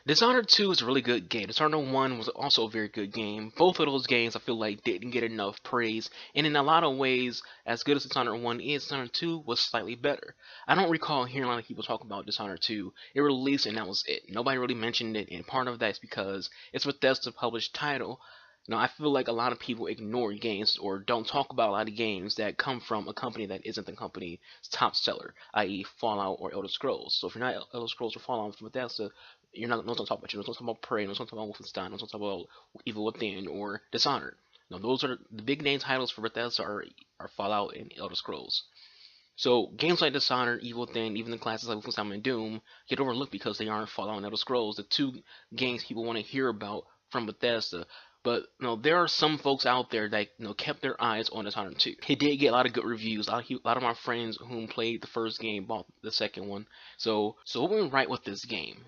Dishonored 2 is a really good game. Dishonored 1 was also a very good game. Both of those games I feel like didn't get enough praise, and in a lot of ways, as good as Dishonored 1 is, Dishonored 2 was slightly better. I don't recall hearing a lot of people talk about Dishonored 2. It released and that was it. Nobody really mentioned it, and part of that is because it's Bethesda published title. I feel like a lot of people ignore games or don't talk about a lot of games that come from a company that isn't the company's top seller, i.e. Fallout or Elder Scrolls. So if you're not Elder Scrolls or Fallout from Bethesda, you're not no one's gonna talk about you. No one's gonna talk about Prey. No one's gonna talk about Wolfenstein. No one's gonna talk about Evil Within or Dishonored. Those are the big name titles for Bethesda are Fallout and Elder Scrolls. So games like Dishonored, Evil Within, even the classics like Wolfenstein and Doom get overlooked because they aren't Fallout and Elder Scrolls, the two games people want to hear about from Bethesda. But there are some folks out there that kept their eyes on Dishonored 2. It did get a lot of good reviews. A lot of my friends who played the first game bought the second one. So what went right with this game?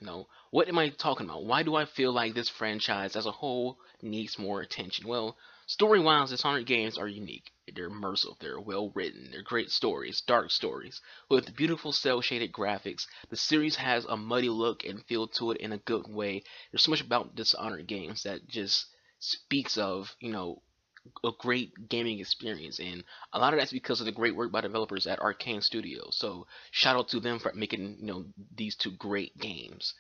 What am I talking about? Why do I feel like this franchise as a whole needs more attention? Well, story-wise, Dishonored games are unique. They're immersive, they're well written, they're great stories, dark stories, with beautiful cel-shaded graphics. The series has a muddy look and feel to it in a good way. There's so much about Dishonored games that just speaks of, a great gaming experience, and a lot of that's because of the great work by developers at Arcane Studios. So shout out to them for making these two great games.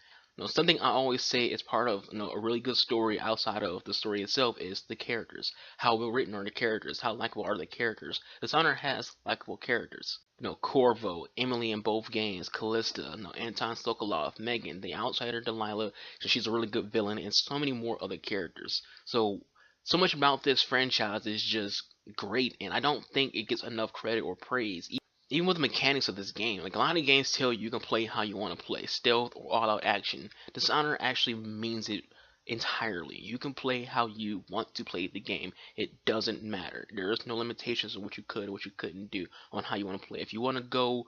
Something I always say is part of a really good story outside of the story itself is the characters. How well written are the characters? How likable are the characters? Dishonored has likable characters. Corvo, Emily in both games, Callista, Anton Sokolov, Megan, the Outsider, Delilah, she's a really good villain, and so many more other characters. So much about this franchise is just great, and I don't think it gets enough credit or praise. Even with the mechanics of this game, like a lot of games tell you can play how you want to play, stealth or all-out action. Dishonored actually means it entirely. You can play how you want to play the game. It doesn't matter. There is no limitations of what you could or what you couldn't do on how you want to play. If you want to go,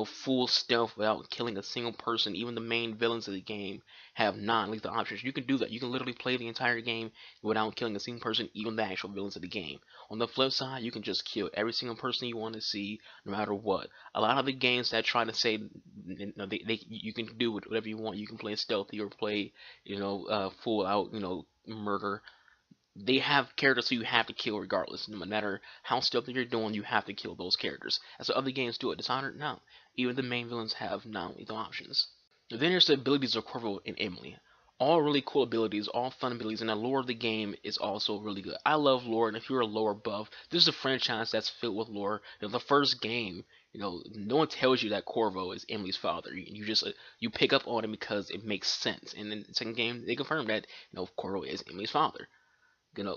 full stealth without killing a single person, even the main villains of the game have non-lethal options. You can do that. You can literally play the entire game without killing a single person, even the actual villains of the game. On the flip side, you can just kill every single person you want to see, no matter what. A lot of the games that try to say, you can do whatever you want. You can play stealthy or play, full out, murder. They have characters who you have to kill regardless. No matter how stealthy you're doing, you have to kill those characters. As so other games do it. Dishonored, no. Even the main villains have non-lethal options. Then there's the abilities of Corvo and Emily. All really cool abilities, all fun abilities, and the lore of the game is also really good. I love lore, and if you're a lore buff, this is a franchise that's filled with lore. The first game, no one tells you that Corvo is Emily's father. You just you pick up on it because it makes sense. And then the second game, they confirm that Corvo is Emily's father.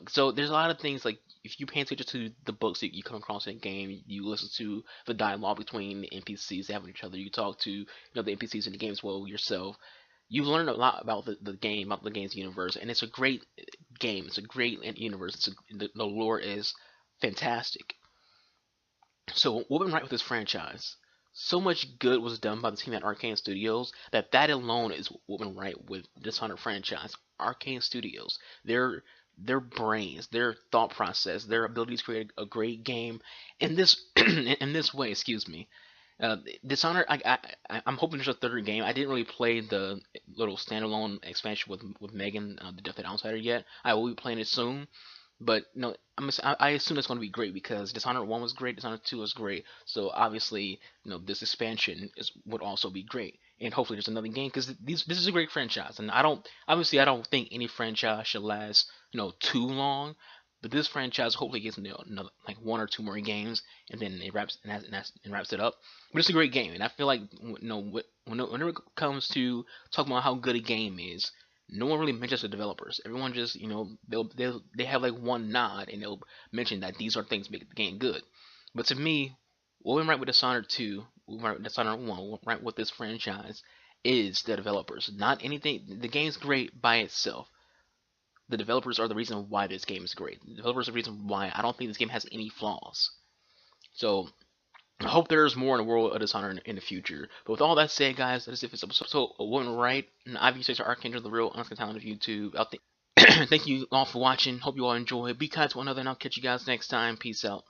So there's a lot of things like if you pay attention to the books that you come across in the game, you listen to the dialogue between the NPCs having each other, you talk to the NPCs in the game as well yourself. You learn a lot about the game, about the game's universe, and it's a great game. It's a great universe. The lore is fantastic. So what went right with this franchise? So much good was done by the team at Arcane Studios that alone is what went right with Dishonored franchise. Arcane Studios, their brains, their thought process, their ability to create a great game in this in this way. Excuse me. Dishonored. I'm hoping there's a third game. I didn't really play the little standalone expansion with Megan, the Death Outsider yet. I will be playing it soon. But I assume it's going to be great because Dishonored 1 was great, Dishonored 2 was great. So obviously, this expansion would also be great. And hopefully there's another game because this is a great franchise. And I don't think any franchise should last, too long. But this franchise hopefully gets another, like one or two more games, and then it wraps it up. But it's a great game, and I feel like whenever it comes to talking about how good a game is, no one really mentions the developers. Everyone just, they have like one nod and they'll mention that these are things that make the game good. But to me, what went right with Dishonored 2, what went right with Dishonored 1, what went right with this franchise is the developers. Not anything. The game's great by itself. The developers are the reason why this game is great. The developers are the reason why I don't think this game has any flaws. So I hope there's more in the world of Dishonored in the future. But with all that said, guys, that's it for this episode. So went right. And obviously, to Archangel, the real unscripted talent of YouTube. Thank you all for watching. Hope you all enjoy. Be kind to one another, and I'll catch you guys next time. Peace out.